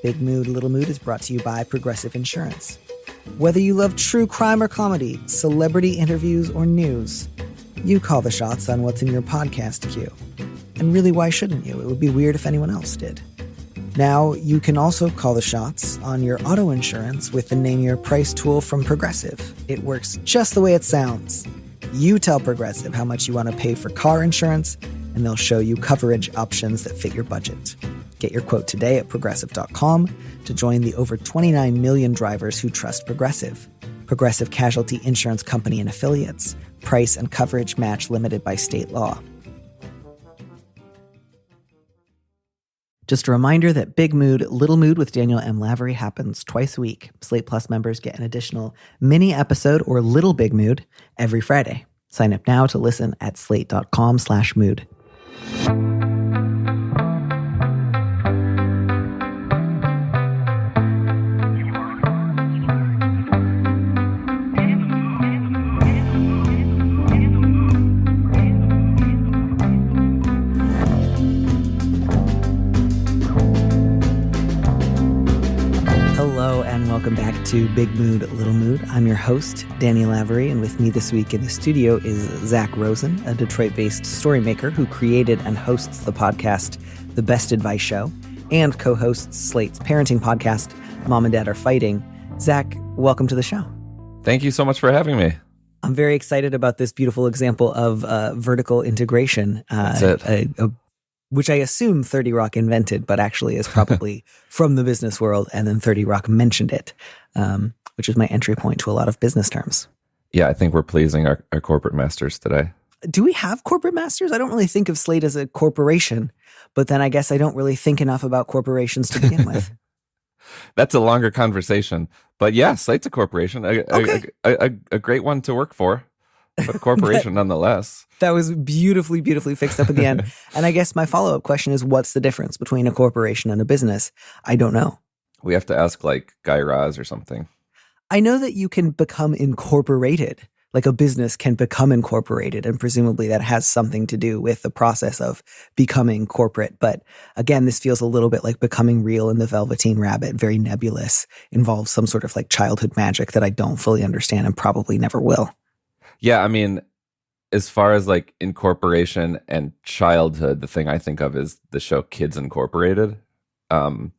Big Mood, Little Mood is brought to you by Progressive Insurance. Whether you love true crime or comedy, celebrity interviews or news, you call the shots on what's in your podcast queue. And really, why shouldn't you? It would be weird if anyone else did. Now, you can also call the shots on your auto insurance with the Name Your Price tool from Progressive. It works just the way it sounds. You tell Progressive how much you want to pay for car insurance, and they'll show you coverage options that fit your budget. Get your quote today at Progressive.com to join the over 29 million drivers who trust Progressive. Progressive Casualty Insurance Company and Affiliates. Price and coverage match limited by state law. Just a reminder that Big Mood, Little Mood with Daniel M. Lavery happens twice a week. Slate Plus members get an additional mini episode or Little Big Mood every Friday. Sign up now to listen at slate.com/mood. Welcome back to Big Mood, Little Mood. I'm your host, Danny Lavery, and with me this week in the studio is Zak Rosen, a Detroit-based storymaker who created and hosts the podcast The Best Advice Show and co-hosts Slate's parenting podcast, Mom and Dad Are Fighting. Zak, welcome to the show. Thank you so much for having me. I'm very excited about this beautiful example of vertical integration. That's it. Which I assume 30 Rock invented, but actually is probably from the business world, and then 30 Rock mentioned it, which is my entry point to a lot of business terms. Yeah, I think we're pleasing our corporate masters today. Do we have corporate masters? I don't really think of Slate as a corporation, but then I guess I don't really think enough about corporations to begin with. That's a longer conversation. But yeah, Slate's a corporation, a great one to work for. But a corporation nonetheless. That was beautifully fixed up at the end. And I guess my follow-up question is, what's the difference between a corporation and a business? I don't know. We have to ask like Guy Raz or something. I know that you can become incorporated, like a business can become incorporated, and presumably that has something to do with the process of becoming corporate. But again, this feels a little bit like becoming real in the Velveteen Rabbit, very nebulous, involves some sort of like childhood magic that I don't fully understand and probably never will. Yeah, I mean, as far as like incorporation and childhood, the thing I think of is the show Kids Incorporated. I've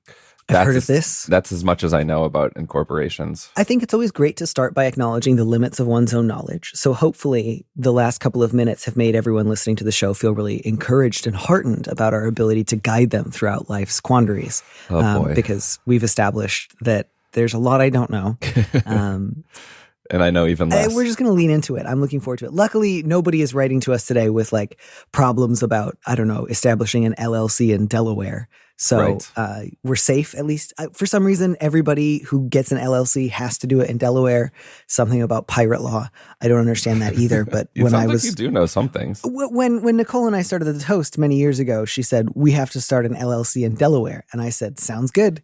heard of this. That's as much as I know about incorporations. I think it's always great to start by acknowledging the limits of one's own knowledge. So hopefully the last couple of minutes have made everyone listening to the show feel really encouraged and heartened about our ability to guide them throughout life's quandaries. Oh, boy. Because we've established that there's a lot I don't know. And I know even less. We're just going to lean into it. I'm looking forward to it. Luckily, nobody is writing to us today with like problems about, I don't know, establishing an LLC in Delaware. So right. We're safe, at least. For some reason, everybody who gets an LLC has to do it in Delaware. Something about pirate law. I don't understand that either. But when I was, like you do know some things. When Nicole and I started the Toast many years ago, she said, we have to start an LLC in Delaware. And I said, sounds good,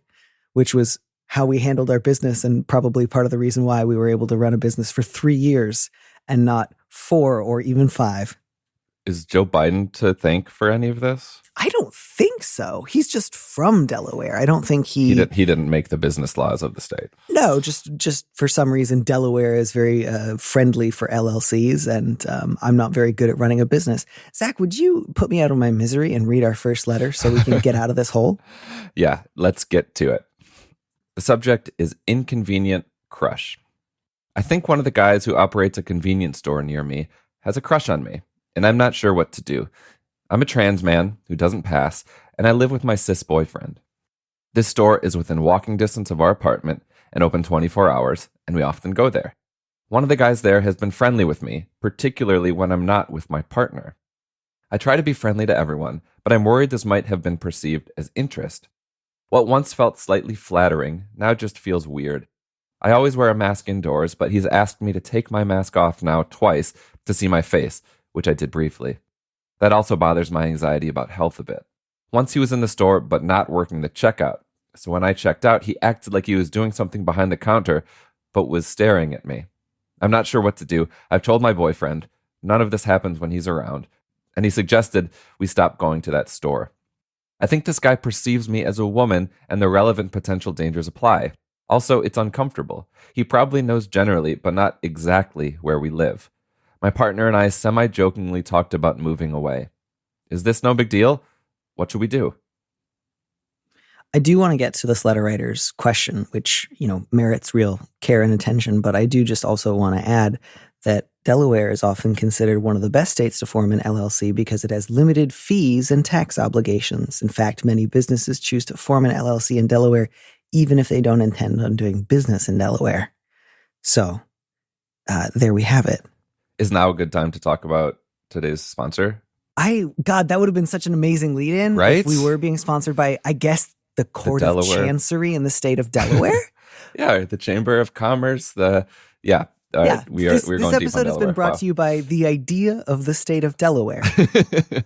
which was how we handled our business, and probably part of the reason why we were able to run a business for 3 years and not 4 or even 5. Is Joe Biden to thank for any of this? I don't think so. He's just from Delaware. I don't think he didn't make the business laws of the state. No, just for some reason, Delaware is very friendly for LLCs, and I'm not very good at running a business. Zak, would you put me out of my misery and read our first letter so we can get out of this hole? Yeah, let's get to it. The subject is inconvenient crush. I think one of the guys who operates a convenience store near me has a crush on me, and I'm not sure what to do. I'm a trans man who doesn't pass, and I live with my cis boyfriend. This store is within walking distance of our apartment and open 24 hours, and we often go there. One of the guys there has been friendly with me, particularly when I'm not with my partner. I try to be friendly to everyone, but I'm worried this might have been perceived as interest. What once felt slightly flattering now just feels weird. I always wear a mask indoors, but he's asked me to take my mask off now twice to see my face, which I did briefly. That also bothers my anxiety about health a bit. Once he was in the store, but not working the checkout. So when I checked out, he acted like he was doing something behind the counter, but was staring at me. I'm not sure what to do. I've told my boyfriend. None of this happens when he's around. And he suggested we stop going to that store. I think this guy perceives me as a woman and the relevant potential dangers apply. Also, it's uncomfortable. He probably knows generally, but not exactly where we live. My partner and I semi-jokingly talked about moving away. Is this no big deal? What should we do? I do want to get to this letter writer's question, which, merits real care and attention. But I do just also want to add that Delaware is often considered one of the best states to form an LLC because it has limited fees and tax obligations. In fact, many businesses choose to form an LLC in Delaware, even if they don't intend on doing business in Delaware. So there we have it. Is now a good time to talk about today's sponsor? God, that would have been such an amazing lead-in. Right? If we were being sponsored by, I guess, the Court of Chancery in the state of Delaware. Yeah, the Chamber of Commerce. We're going This deep on episode has been brought to you by the idea of the state of Delaware. The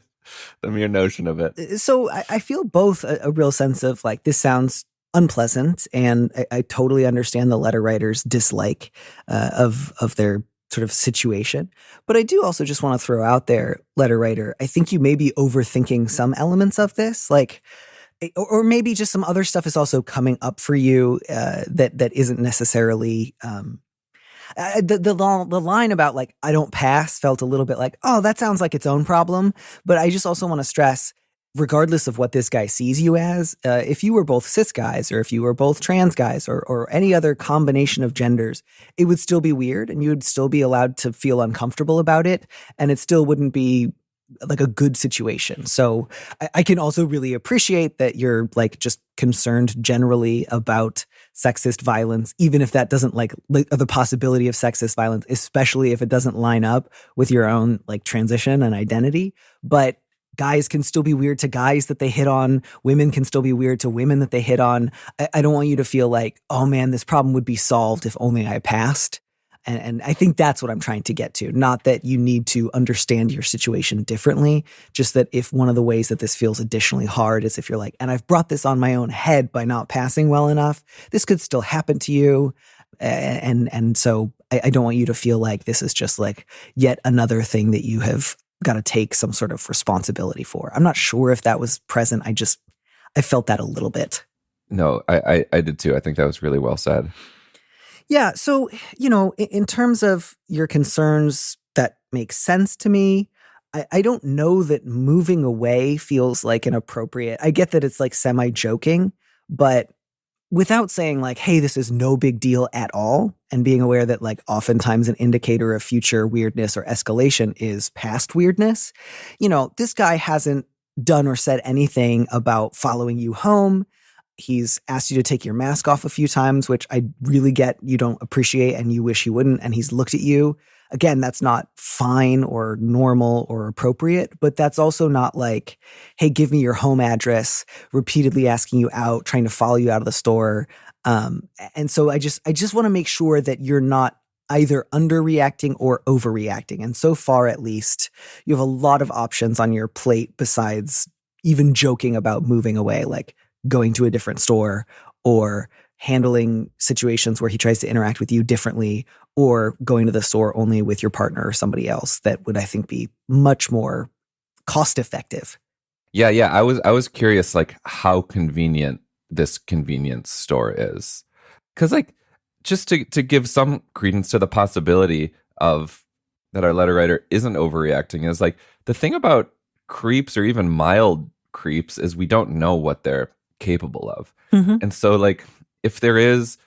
mere notion of it. So I feel both a real sense of like, this sounds unpleasant, and I totally understand the letter writer's dislike of their sort of situation. But I do also just want to throw out there, letter writer, I think you may be overthinking some elements of this, like, or maybe just some other stuff is also coming up for you that isn't necessarily the line about like, I don't pass felt a little bit like, oh, that sounds like its own problem. But I just also want to stress, regardless of what this guy sees you as, if you were both cis guys or if you were both trans guys or any other combination of genders, it would still be weird and you would still be allowed to feel uncomfortable about it. And it still wouldn't be like a good situation. So I can also really appreciate that you're like just concerned generally about sexist violence, even if that doesn't like the possibility of sexist violence, especially if it doesn't line up with your own like transition and identity. But guys can still be weird to guys that they hit on. Women can still be weird to women that they hit on. I don't want you to feel like, oh man, this problem would be solved if only I passed. And I think that's what I'm trying to get to. Not that you need to understand your situation differently, just that if one of the ways that this feels additionally hard is if you're like, and I've brought this on my own head by not passing well enough, this could still happen to you. And so I don't want you to feel like this is just like yet another thing that you have got to take some sort of responsibility for. I'm not sure if that was present. I felt that a little bit. No, I did too. I think that was really well said. Yeah. So, in terms of your concerns, that makes sense to me. I don't know that moving away feels like an appropriate. I get that it's like semi-joking, but without saying like, hey, this is no big deal at all, and being aware that like oftentimes an indicator of future weirdness or escalation is past weirdness. This guy hasn't done or said anything about following you home. He's asked you to take your mask off a few times, which I really get you don't appreciate and you wish he wouldn't. And he's looked at you. Again, that's not fine or normal or appropriate, but that's also not like, hey, give me your home address, repeatedly asking you out, trying to follow you out of the store. And so I just want to make sure that you're not either underreacting or overreacting. And so far, at least, you have a lot of options on your plate besides even joking about moving away, like going to a different store or handling situations where he tries to interact with you differently, or going to the store only with your partner or somebody else that would, I think, be much more cost effective. Yeah. I was curious, like, how convenient this convenience store is. Because, like, just to give some credence to the possibility of that our letter writer isn't overreacting is, like, the thing about creeps or even mild creeps is we don't know what they're capable of. Mm-hmm. And so, like, if there is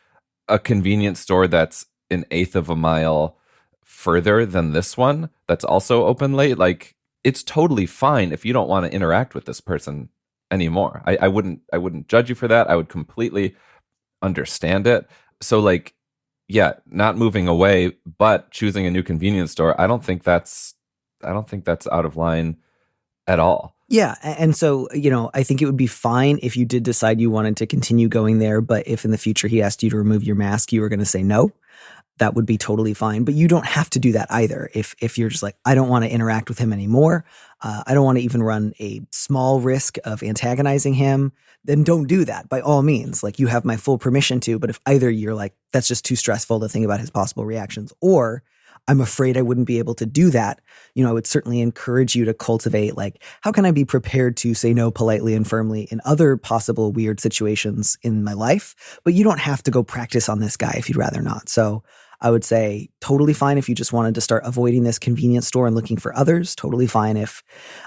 a convenience store that's an eighth of a mile further than this one that's also open late, like, it's totally fine if you don't want to interact with this person anymore. I wouldn't judge you for that. I would completely understand it. So, like, yeah, not moving away, but choosing a new convenience store, I don't think that's out of line at all. Yeah. And so, I think it would be fine if you did decide you wanted to continue going there, but if in the future he asked you to remove your mask, you were going to say no, that would be totally fine. But you don't have to do that either. If you're just like, I don't want to interact with him anymore, I don't want to even run a small risk of antagonizing him, then don't do that by all means. Like, you have my full permission to, but if either you're like, that's just too stressful to think about his possible reactions, or I'm afraid I wouldn't be able to do that. I would certainly encourage you to cultivate, like, how can I be prepared to say no politely and firmly in other possible weird situations in my life? But you don't have to go practice on this guy if you'd rather not. So I would say totally fine if you just wanted to start avoiding this convenience store and looking for others. Totally fine if,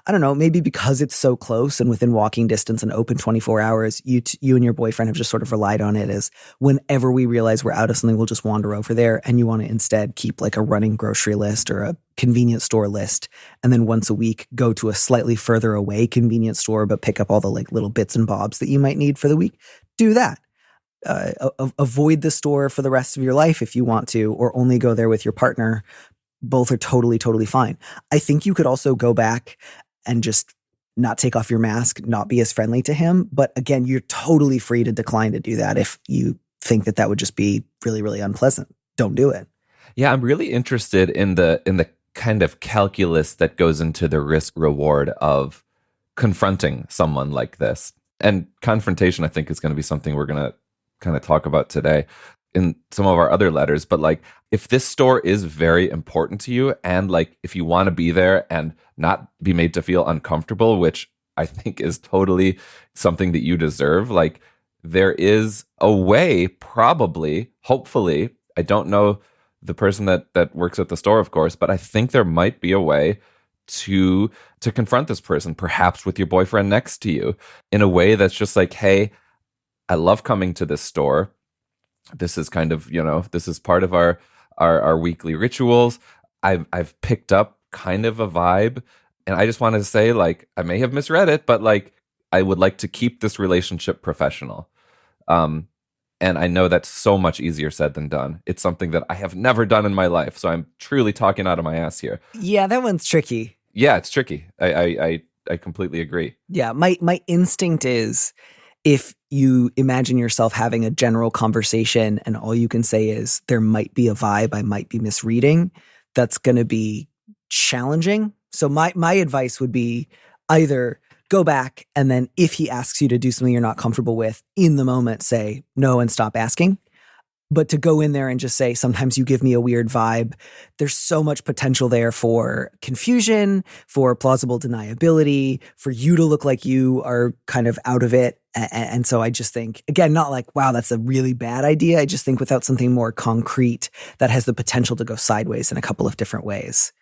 I don't know, maybe because it's so close and within walking distance and open 24 hours, you and your boyfriend have just sort of relied on it as whenever we realize we're out of something, we'll just wander over there, and you want to instead keep like a running grocery list or a convenience store list, and then once a week go to a slightly further away convenience store but pick up all the like little bits and bobs that you might need for the week. Do that. Avoid the store for the rest of your life if you want to, or only go there with your partner. Both are totally, totally fine. I think you could also go back and just not take off your mask, not be as friendly to him. But again, you're totally free to decline to do that if you think that would just be really, really unpleasant. Don't do it. Yeah, I'm really interested in the kind of calculus that goes into the risk reward of confronting someone like this. And confrontation, I think, is going to be something we're going to kind of talk about today in some of our other letters. But like, if this store is very important to you, and like if you want to be there and not be made to feel uncomfortable, which I think is totally something that you deserve, like there is a way, probably, hopefully, I don't know the person that works at the store, of course, but I think there might be a way to confront this person, perhaps with your boyfriend next to you, in a way that's just like, hey, I love coming to this store. This is kind of, this is part of our weekly rituals. I've picked up kind of a vibe, and I just wanted to say, like, I may have misread it, but like, I would like to keep this relationship professional. And I know that's so much easier said than done. It's something that I have never done in my life, so I'm truly talking out of my ass here. Yeah, that one's tricky. Yeah, it's tricky. I completely agree. Yeah, my instinct is, if you imagine yourself having a general conversation and all you can say is there might be a vibe I might be misreading, that's going to be challenging. So my advice would be either go back, and then if he asks you to do something you're not comfortable with, in the moment say no and stop asking. But to go in there and just say, sometimes you give me a weird vibe, there's so much potential there for confusion, for plausible deniability, for you to look like you are kind of out of it. And so I just think, again, not like, wow, that's a really bad idea. I just think without something more concrete that has the potential to go sideways in a couple of different ways.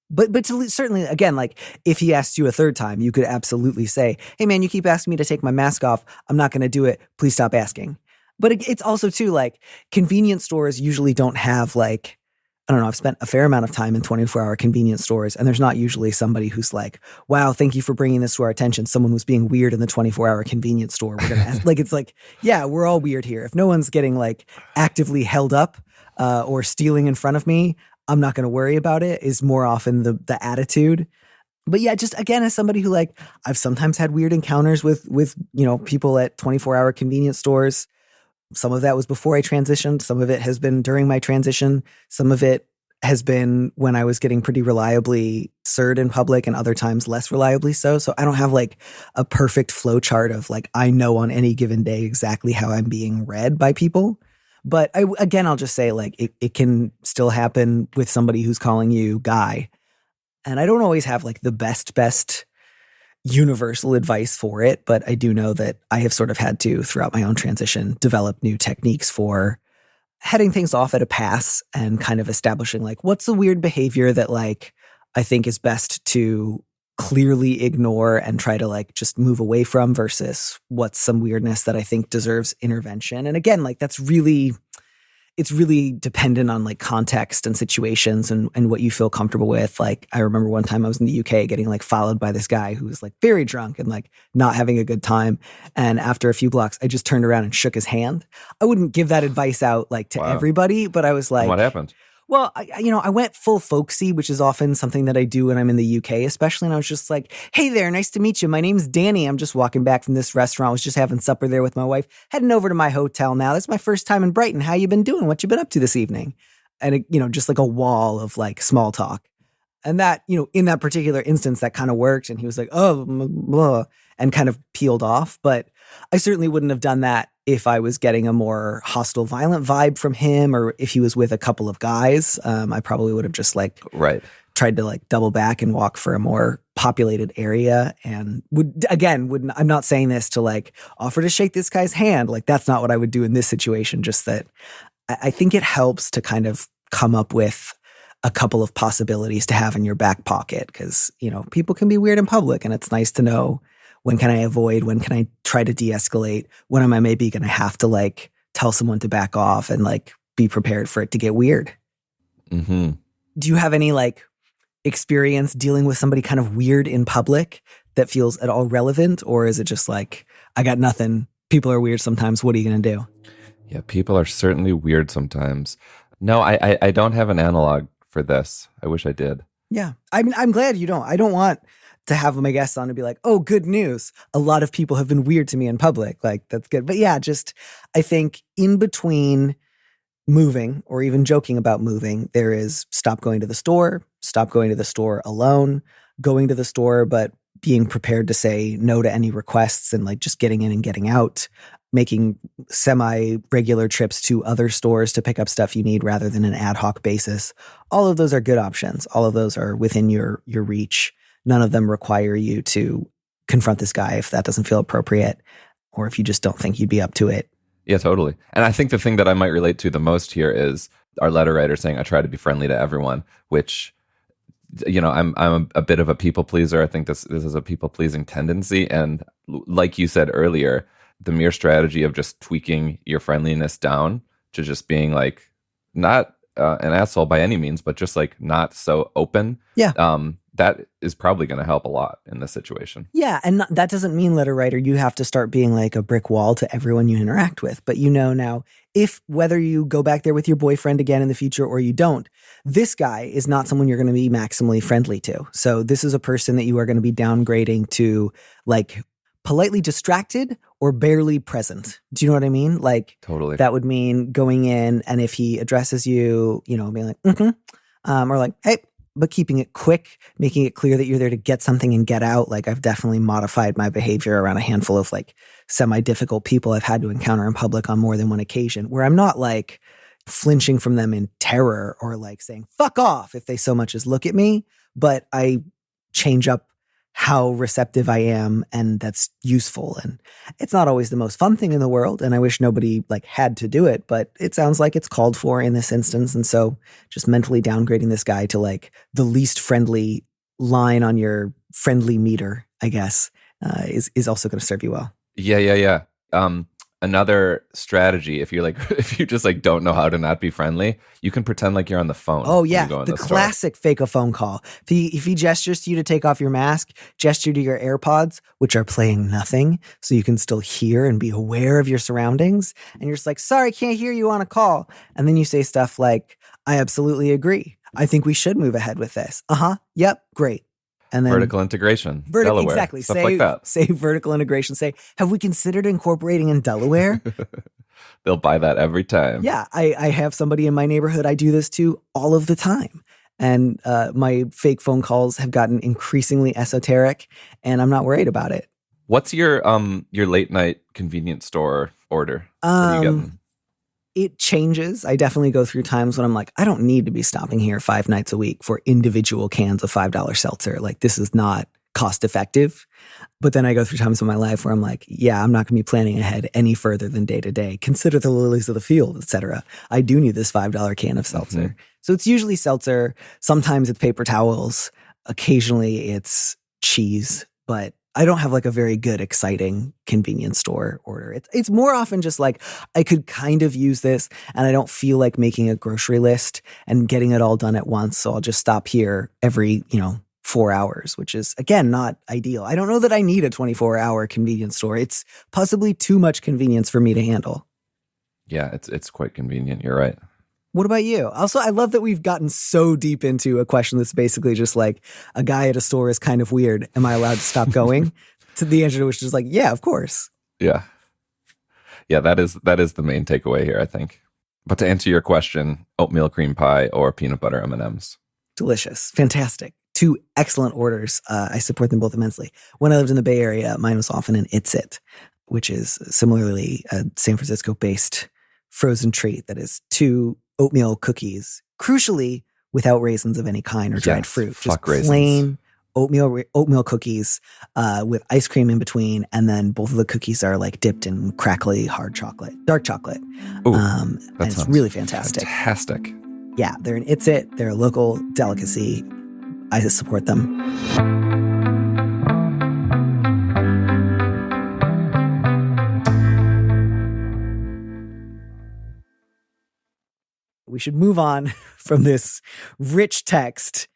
But to certainly, again, like if he asked you a third time, you could absolutely say, hey, man, you keep asking me to take my mask off. I'm not going to do it. Please stop asking. But it's also, too, like, convenience stores usually don't have, like, I don't know, I've spent a fair amount of time in 24-hour convenience stores, and there's not usually somebody who's like, wow, thank you for bringing this to our attention. Someone was being weird in the 24-hour convenience store. We're going to ask. Like, it's like, yeah, we're all weird here. If no one's getting, like, actively held up or stealing in front of me, I'm not going to worry about it, is more often the attitude. But yeah, just again, as somebody who, like, I've sometimes had weird encounters with people at 24-hour convenience stores. Some of that was before I transitioned. Some of it has been during my transition. Some of it has been when I was getting pretty reliably served in public, and other times less reliably so. So I don't have like a perfect flow chart of like, I know on any given day exactly how I'm being read by people. But I'll just say, like, it can still happen with somebody who's calling you guy. And I don't always have like the best universal advice for it, but I do know that I have sort of had to, throughout my own transition, develop new techniques for heading things off at a pass and kind of establishing like, what's the weird behavior that like I think is best to clearly ignore and try to like just move away from, versus what's some weirdness that I think deserves intervention. And again, like it's really dependent on like context and situations and what you feel comfortable with. Like, I remember one time I was in the UK getting like followed by this guy who was like very drunk and like not having a good time. And after a few blocks, I just turned around and shook his hand. I wouldn't give that advice out like to everybody, but I was like, what happened? Well, I went full folksy, which is often something that I do when I'm in the UK, especially. And I was just like, hey there, nice to meet you. My name's Danny. I'm just walking back from this restaurant. I was just having supper there with my wife, heading over to my hotel now. That's my first time in Brighton. How you been doing? What you been up to this evening? And, just like a wall of like small talk. And that, in that particular instance, that kind of worked. And he was like, oh, blah, and kind of peeled off. But I certainly wouldn't have done that if I was getting a more hostile, violent vibe from him, or if he was with a couple of guys, I probably would have just like tried to like double back and walk for a more populated area, and I'm not saying this to like offer to shake this guy's hand. Like, that's not what I would do in this situation. Just that I think it helps to kind of come up with a couple of possibilities to have in your back pocket, because, you know, people can be weird in public, and it's nice to know, when can I avoid? When can I try to de-escalate? When am I maybe going to have to like tell someone to back off and like be prepared for it to get weird? Mm-hmm. Do you have any like experience dealing with somebody kind of weird in public that feels at all relevant? Or is it just like, I got nothing. People are weird sometimes. What are you going to do? Yeah, people are certainly weird sometimes. No, I don't have an analog for this. I wish I did. Yeah. I mean, I'm glad you don't. I don't want to have my guests on and be like, oh, good news. A lot of people have been weird to me in public. Like, that's good. But yeah, just, I think in between moving or even joking about moving, there is stop going to the store alone, going to the store, but being prepared to say no to any requests and like just getting in and getting out, making semi-regular trips to other stores to pick up stuff you need rather than an ad hoc basis. All of those are good options. All of those are within your reach. None of them require you to confront this guy if that doesn't feel appropriate, or if you just don't think you'd be up to it. Yeah, totally. And I think the thing that I might relate to the most here is our letter writer saying, I try to be friendly to everyone, which, you know, I'm a bit of a people pleaser. I think this is a people pleasing tendency. And like you said earlier, the mere strategy of just tweaking your friendliness down to just being like, not an asshole by any means, but just like not so open. Yeah. That is probably going to help a lot in this situation. Yeah. And that doesn't mean, letter writer, you have to start being like a brick wall to everyone you interact with. But you know now, if whether you go back there with your boyfriend again in the future or you don't, this guy is not someone you're going to be maximally friendly to. So this is a person that you are going to be downgrading to like politely distracted or barely present. Do you know what I mean? Like, totally. That would mean going in, and if he addresses you, you know, being like, or like, hey, but keeping it quick, making it clear that you're there to get something and get out. Like, I've definitely modified my behavior around a handful of like semi-difficult people I've had to encounter in public on more than one occasion, where I'm not like flinching from them in terror or like saying, fuck off if they so much as look at me, but I change up how receptive I am, and that's useful. And it's not always the most fun thing in the world, and I wish nobody like had to do it, but it sounds like it's called for in this instance. And so just mentally downgrading this guy to like the least friendly line on your friendly meter, I guess, is also going to serve you well. Yeah. Another strategy, if you just like don't know how to not be friendly, you can pretend like you're on the phone. Oh yeah, the classic fake a phone call. If he gestures to you to take off your mask, gesture to your AirPods, which are playing nothing, so you can still hear and be aware of your surroundings, and you're just like, sorry, can't hear you on a call. And then you say stuff like, I absolutely agree. I think we should move ahead with this. Yep, great. And then vertical integration, Delaware, exactly. Stuff like that. Say vertical integration. Say, have we considered incorporating in Delaware? They'll buy that every time. Yeah, I have somebody in my neighborhood I do this to all of the time. And my fake phone calls have gotten increasingly esoteric, and I'm not worried about it. What's your late night convenience store order? What are you getting? It changes. I definitely go through times when I'm like, I don't need to be stopping here 5 nights a week for individual cans of $5 seltzer. Like, this is not cost effective. But then I go through times in my life where I'm like, yeah, I'm not going to be planning ahead any further than day to day. Consider the lilies of the field, etc. I do need this $5 can of seltzer. Mm-hmm. So it's usually seltzer. Sometimes it's paper towels. Occasionally it's cheese. But I don't have like a very good, exciting convenience store order. It's more often just like, I could kind of use this and I don't feel like making a grocery list and getting it all done at once. So I'll just stop here every, 4 hours, which is, again, not ideal. I don't know that I need a 24-hour convenience store. It's possibly too much convenience for me to handle. Yeah, it's quite convenient. You're right. What about you? Also, I love that we've gotten so deep into a question that's basically just like, a guy at a store is kind of weird. Am I allowed to stop going? To the answer to which is like, yeah, of course. Yeah. Yeah, that is the main takeaway here, I think. But to answer your question, oatmeal cream pie or peanut butter M&Ms. Delicious. Fantastic. 2 excellent orders. I support them both immensely. When I lived in the Bay Area, mine was often an It's It. which is similarly a San Francisco-based frozen treat that is 2 oatmeal cookies, crucially without raisins of any kind or dried fruit. Just plain oatmeal cookies with ice cream in between, and then both of the cookies are like dipped in crackly dark chocolate. And it's really fantastic. Fantastic. Yeah, they're an It's It. They're a local delicacy. I support them. We should move on from this rich text,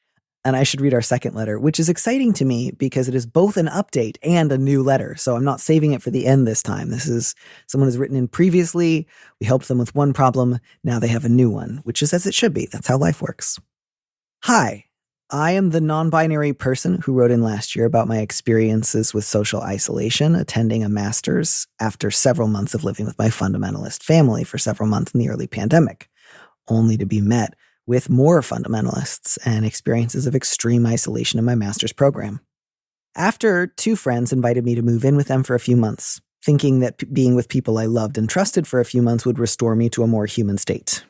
and I should read our second letter, which is exciting to me because it is both an update and a new letter. So I'm not saving it for the end this time. This is someone who's written in previously. We helped them with one problem. Now they have a new one, which is as it should be. That's how life works. Hi, I am the non-binary person who wrote in last year about my experiences with social isolation, attending a master's after several months of living with my fundamentalist family for several months in the early pandemic, only to be met with more fundamentalists and experiences of extreme isolation in my master's program. After 2 friends invited me to move in with them for a few months, thinking that being with people I loved and trusted for a few months would restore me to a more human state.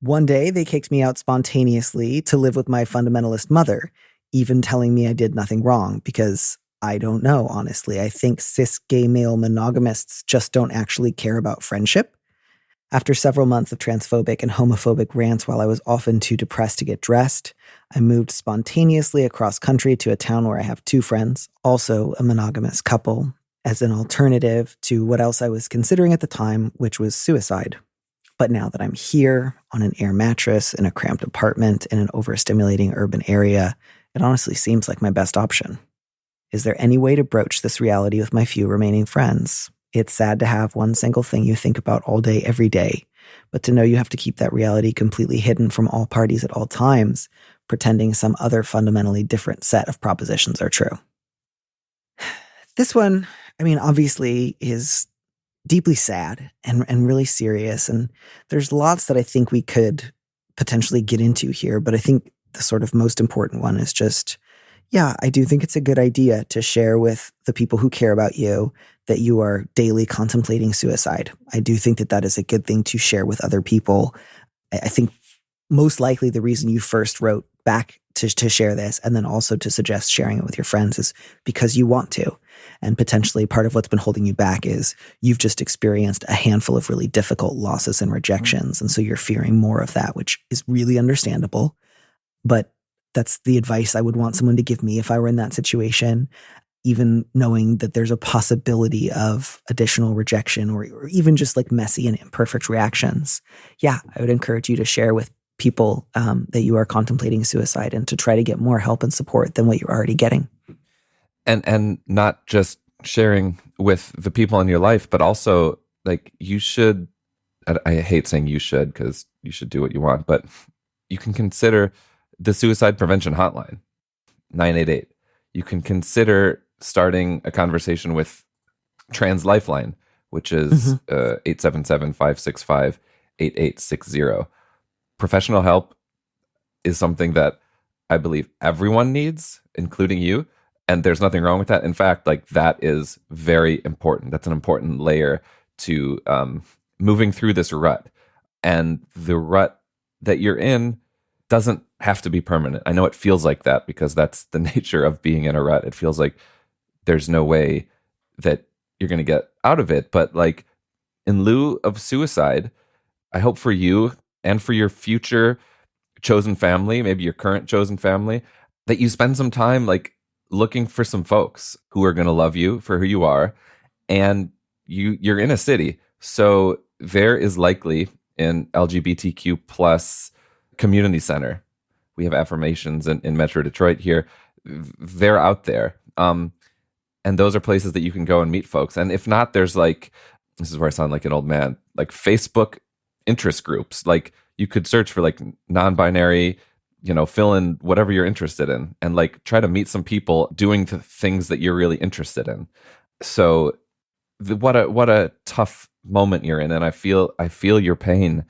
One day, they kicked me out spontaneously to live with my fundamentalist mother, even telling me I did nothing wrong, because I don't know, honestly. I think cis gay male monogamists just don't actually care about friendship. After several months of transphobic and homophobic rants while I was often too depressed to get dressed, I moved spontaneously across country to a town where I have 2 friends, also a monogamous couple, as an alternative to what else I was considering at the time, which was suicide. But now that I'm here on an air mattress in a cramped apartment in an overstimulating urban area, it honestly seems like my best option. Is there any way to broach this reality with my few remaining friends? It's sad to have one single thing you think about all day, every day, but to know you have to keep that reality completely hidden from all parties at all times, pretending some other fundamentally different set of propositions are true. This one, obviously is deeply sad and really serious, and there's lots that I think we could potentially get into here, but I think the sort of most important one is just, I do think it's a good idea to share with the people who care about you that you are daily contemplating suicide. I do think that that is a good thing to share with other people. I think most likely the reason you first wrote back to share this, and then also to suggest sharing it with your friends, is because you want to. And potentially part of what's been holding you back is you've just experienced a handful of really difficult losses and rejections. And so you're fearing more of that, which is really understandable. But that's the advice I would want someone to give me if I were in that situation. Even knowing that there's a possibility of additional rejection or even just like messy and imperfect reactions. I would encourage you to share with people that you are contemplating suicide and to try to get more help and support than what you're already getting. And not just sharing with the people in your life, but also like you should, I hate saying you should because you should do what you want, but you can consider the suicide prevention hotline, 988. You can consider starting a conversation with Trans Lifeline, which is 877-565-8860. Professional help is something that I believe everyone needs, including you. And there's nothing wrong with that. In fact, like that is very important. That's an important layer to moving through this rut. And the rut that you're in doesn't have to be permanent. I know it feels like that because that's the nature of being in a rut. It feels like there's no way that you're going to get out of it. But like in lieu of suicide, I hope for you and for your future chosen family, maybe your current chosen family, that you spend some time like looking for some folks who are going to love you for who you are. And you're in a city. So there is likely an LGBTQ plus community center. We have affirmations in Metro Detroit here. They're out there. And those are places that you can go and meet folks. And if not, there's like, this is where I sound like an old man, like Facebook interest groups. Like you could search for like non-binary, fill in whatever you're interested in and like try to meet some people doing the things that you're really interested in. So what a tough moment you're in. And I feel your pain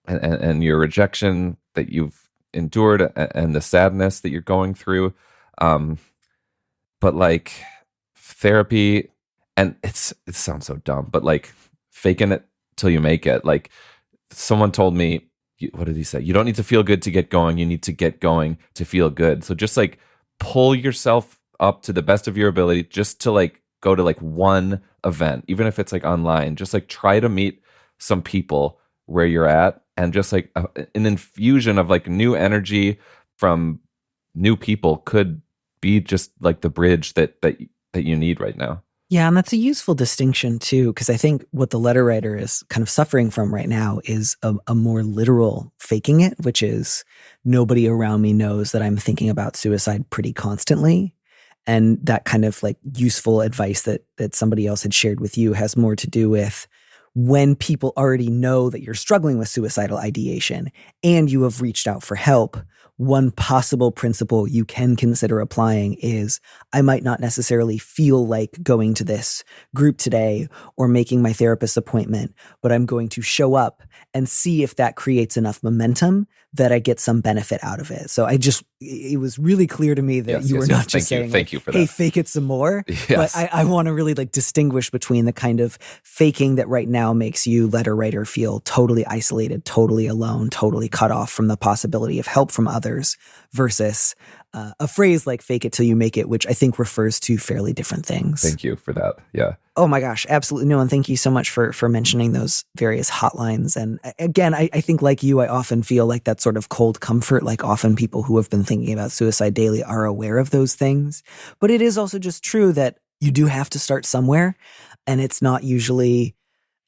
and your rejection that you've endured and the sadness that you're going through. But like therapy And it sounds so dumb, but like faking it till you make it. Like someone told me, what did he say? You don't need to feel good to get going. You need to get going to feel good. So just like pull yourself up to the best of your ability just to like go to like one event, even if it's like online. Just like try to meet some people where you're at, and just like an infusion of like new energy from new people could be just like the bridge that you need right now. Yeah, and that's a useful distinction too, because I think what the letter writer is kind of suffering from right now is a more literal faking it, which is nobody around me knows that I'm thinking about suicide pretty constantly. And that kind of like useful advice that somebody else had shared with you has more to do with when people already know that you're struggling with suicidal ideation and you have reached out for help. One possible principle you can consider applying is I might not necessarily feel like going to this group today or making my therapist appointment, but I'm going to show up and see if that creates enough momentum that I get some benefit out of it. So it was really clear to me that you were not just saying, thank you for hey, that. Fake it some more. Yes. But I want to really like distinguish between the kind of faking that right now makes you letter writer feel totally isolated, totally alone, totally cut off from the possibility of help from others versus a phrase like fake it till you make it, which I think refers to fairly different things. Thank you for that. Yeah. Oh my gosh, absolutely. No, and thank you so much for mentioning those various hotlines. And again, I think like you, I often feel like that sort of cold comfort, like often people who have been thinking about suicide daily are aware of those things. But it is also just true that you do have to start somewhere. And it's not usually,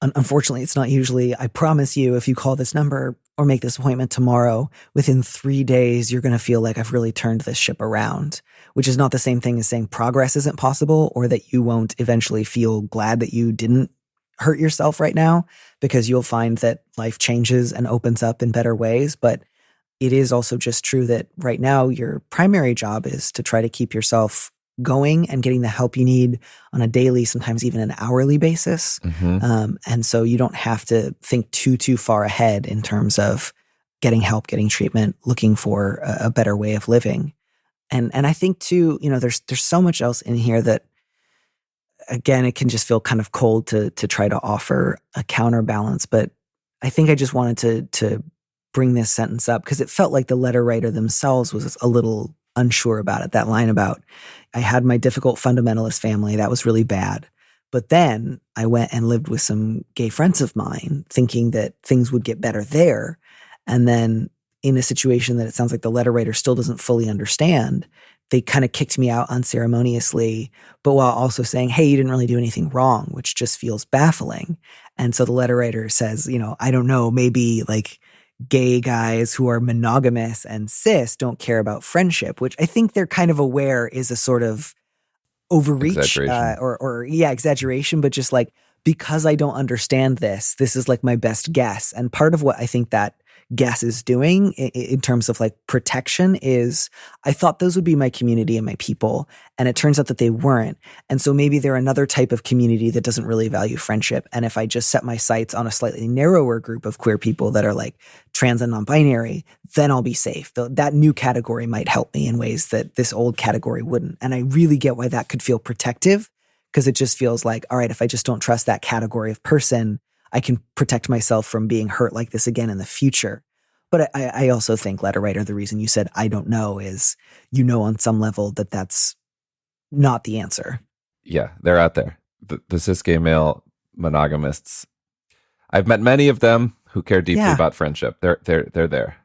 unfortunately, it's not usually, I promise you, if you call this number or make this appointment tomorrow, within 3 days, you're going to feel like I've really turned this ship around, which is not the same thing as saying progress isn't possible or that you won't eventually feel glad that you didn't hurt yourself right now, because you'll find that life changes and opens up in better ways. But it is also just true that right now, your primary job is to try to keep yourself going and getting the help you need on a daily, sometimes even an hourly basis. Mm-hmm. And so you don't have to think too far ahead in terms of getting help, getting treatment, looking for a better way of living. And I think too, there's so much else in here that, again, it can just feel kind of cold to try to offer a counterbalance. But I think I just wanted to bring this sentence up because it felt like the letter writer themselves was a little unsure about it. That line about, I had my difficult fundamentalist family. That was really bad. But then I went and lived with some gay friends of mine thinking that things would get better there. And then in a situation that it sounds like the letter writer still doesn't fully understand, they kind of kicked me out unceremoniously, but while also saying, hey, you didn't really do anything wrong, which just feels baffling. And so the letter writer says, I don't know, maybe like gay guys who are monogamous and cis don't care about friendship, which I think they're kind of aware is a sort of overreach exaggeration, but just like, because I don't understand this is like my best guess. And part of what I think that guess is doing in terms of like protection is I thought those would be my community and my people. And it turns out that they weren't. And so maybe they're another type of community that doesn't really value friendship. And if I just set my sights on a slightly narrower group of queer people that are like trans and non-binary, then I'll be safe. That new category might help me in ways that this old category wouldn't. And I really get why that could feel protective, because it just feels like, all right, if I just don't trust that category of person, I can protect myself from being hurt like this again in the future. But I also think, letter writer, the reason you said I don't know is, on some level that that's not the answer. Yeah, they're out there. The cis gay male monogamists. I've met many of them who care deeply about friendship. They're there.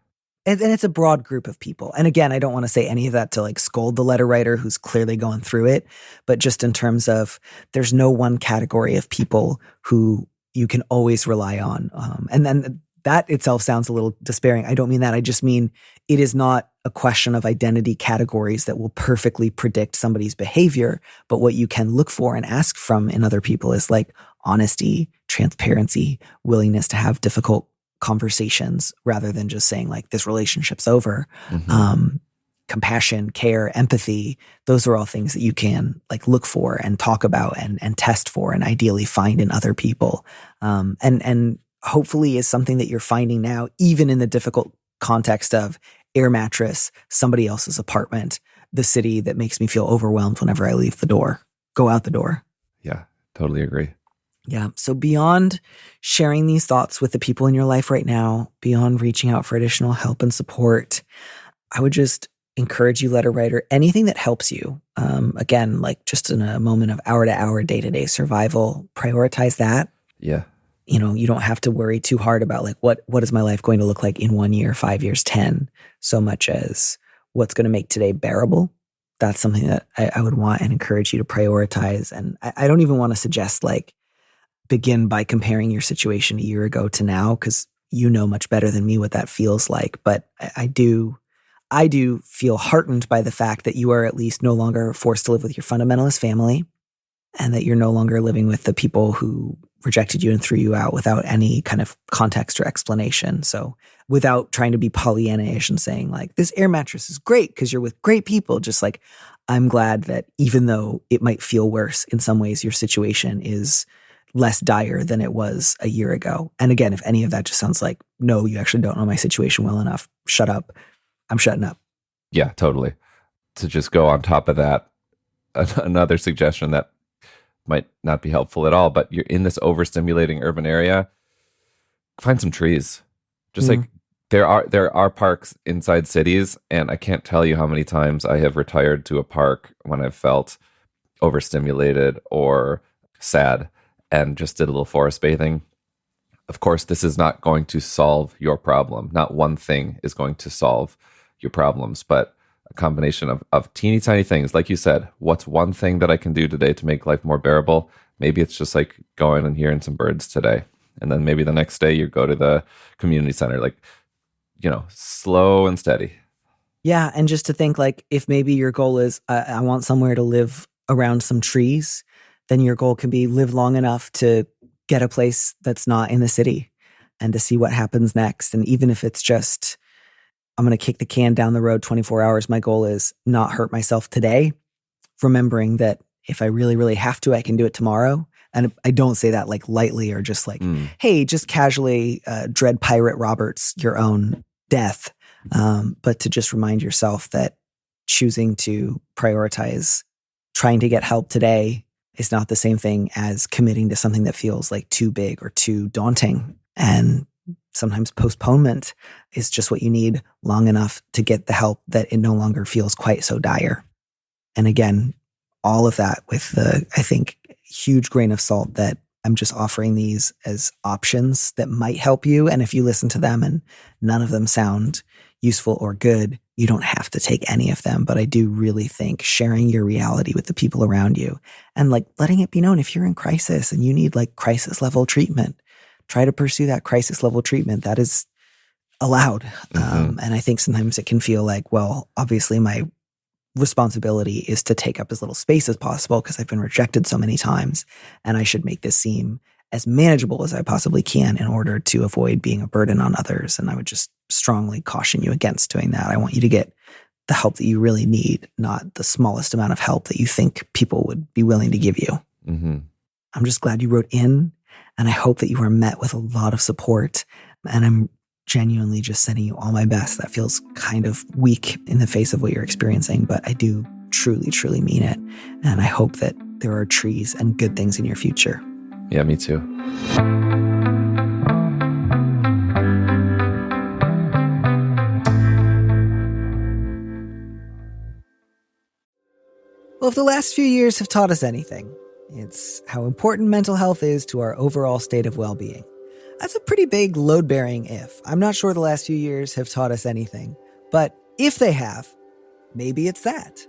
And it's a broad group of people. And again, I don't want to say any of that to like scold the letter writer who's clearly going through it, but just in terms of there's no one category of people who you can always rely on. And then that itself sounds a little despairing. I don't mean that. I just mean it is not a question of identity categories that will perfectly predict somebody's behavior. But what you can look for and ask from in other people is like honesty, transparency, willingness to have difficult conversations rather than just saying like this relationship's over. Mm-hmm. Compassion, care, empathy, those are all things that you can like look for and talk about and test for and ideally find in other people. And hopefully is something that you're finding now, even in the difficult context of air mattress, somebody else's apartment, the city that makes me feel overwhelmed whenever I leave the door, go out the door. Yeah. Totally agree. Yeah. So beyond sharing these thoughts with the people in your life right now, beyond reaching out for additional help and support, I would just encourage you, letter writer, anything that helps you. Again, like just in a moment of hour to hour, day to day survival, prioritize that. Yeah. You know, you don't have to worry too hard about like, what is my life going to look like in 1 year, 5 years, 10, so much as what's going to make today bearable. That's something that I would want and encourage you to prioritize. And I don't even want to suggest like begin by comparing your situation a year ago to now, because you know much better than me what that feels like. But I do feel heartened by the fact that you are at least no longer forced to live with your fundamentalist family, and that you're no longer living with the people who rejected you and threw you out without any kind of context or explanation. So without trying to be Pollyanna-ish and saying like, this air mattress is great because you're with great people, just like, I'm glad that even though it might feel worse in some ways, your situation is less dire than it was a year ago. And again, if any of that just sounds like, no, you actually don't know my situation well enough, shut up. I'm shutting up. Yeah, totally. To just go on top of that, another suggestion that might not be helpful at all, but you're in this overstimulating urban area, find some trees. Just like there are parks inside cities, and I can't tell you how many times I have retired to a park when I've felt overstimulated or sad and just did a little forest bathing. Of course, this is not going to solve your problem. Not one thing is going to solve your problems, but a combination of teeny tiny things. Like you said, what's one thing that I can do today to make life more bearable? Maybe it's just like going and hearing some birds today. And then maybe the next day you go to the community center, like, you know, slow and steady. Yeah. And just to think like, if maybe your goal is, I want somewhere to live around some trees, then your goal can be live long enough to get a place that's not in the city and to see what happens next. And even if it's just, I'm going to kick the can down the road 24 hours, my goal is not hurt myself today, remembering that if I really, really have to, I can do it tomorrow. And I don't say that like lightly or just like, hey, just casually dread Pirate Roberts your own death. But to just remind yourself that choosing to prioritize trying to get help today is not the same thing as committing to something that feels like too big or too daunting. And sometimes postponement is just what you need long enough to get the help that it no longer feels quite so dire. And again, all of that with the, I think, huge grain of salt that I'm just offering these as options that might help you. And if you listen to them and none of them sound useful or good, you don't have to take any of them. But I do really think sharing your reality with the people around you and like letting it be known if you're in crisis and you need like crisis level treatment, try to pursue that crisis level treatment. That is allowed. And I think sometimes it can feel like, well, obviously my responsibility is to take up as little space as possible because I've been rejected so many times, and I should make this seem as manageable as I possibly can in order to avoid being a burden on others. And I would just strongly caution you against doing that. I want you to get the help that you really need, not the smallest amount of help that you think people would be willing to give you. I'm just glad you wrote in, and I hope that you are met with a lot of support. And I'm genuinely just sending you all my best. That feels kind of weak in the face of what you're experiencing, but I do truly, truly mean it. And I hope that there are trees and good things in your future. Yeah, me too. Well, if the last few years have taught us anything, it's how important mental health is to our overall state of well-being. That's a pretty big load-bearing if. I'm not sure the last few years have taught us anything, but if they have, maybe it's that.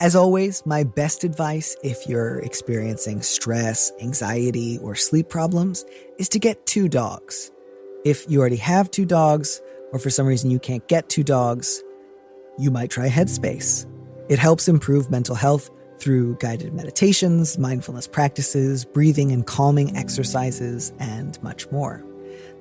As always, my best advice if you're experiencing stress, anxiety, or sleep problems is to get 2 dogs. If you already have 2 dogs, or for some reason you can't get 2 dogs, you might try Headspace. It helps improve mental health through guided meditations, mindfulness practices, breathing and calming exercises, and much more.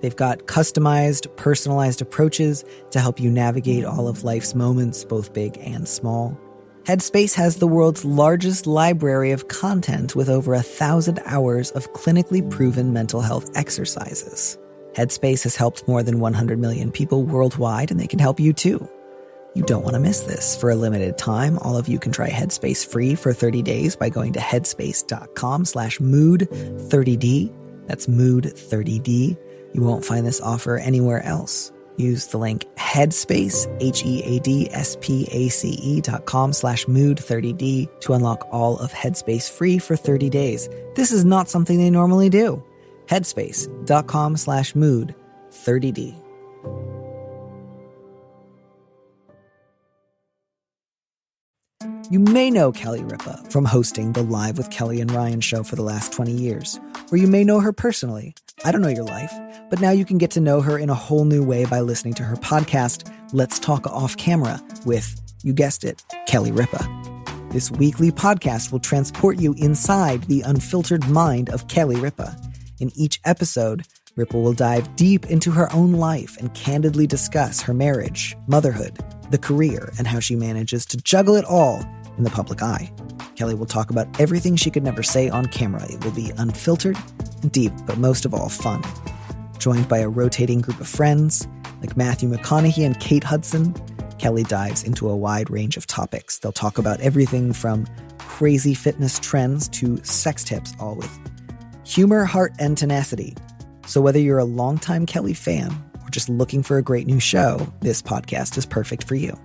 They've got customized, personalized approaches to help you navigate all of life's moments, both big and small. Headspace has the world's largest library of content with over 1,000 hours of clinically proven mental health exercises. Headspace has helped more than 100 million people worldwide, and they can help you too. You don't want to miss this. For a limited time, all of you can try Headspace free for 30 days by going to headspace.com/mood30d. That's mood30d. You won't find this offer anywhere else. Use the link Headspace, headspace.com/mood30d to unlock all of Headspace free for 30 days. This is not something they normally do. Headspace.com/mood30d. You may know Kelly Ripa from hosting the Live with Kelly and Ryan show for the last 20 years, or you may know her personally. I don't know your life, but now you can get to know her in a whole new way by listening to her podcast, Let's Talk Off Camera, with, you guessed it, Kelly Ripa. This weekly podcast will transport you inside the unfiltered mind of Kelly Ripa. In each episode, Ripa will dive deep into her own life and candidly discuss her marriage, motherhood, the career, and how she manages to juggle it all in the public eye. Kelly will talk about everything she could never say on camera. It will be unfiltered and deep, but most of all, fun. Joined by a rotating group of friends like Matthew McConaughey and Kate Hudson, Kelly dives into a wide range of topics. They'll talk about everything from crazy fitness trends to sex tips, all with humor, heart, and tenacity. So whether you're a longtime Kelly fan or just looking for a great new show, this podcast is perfect for you.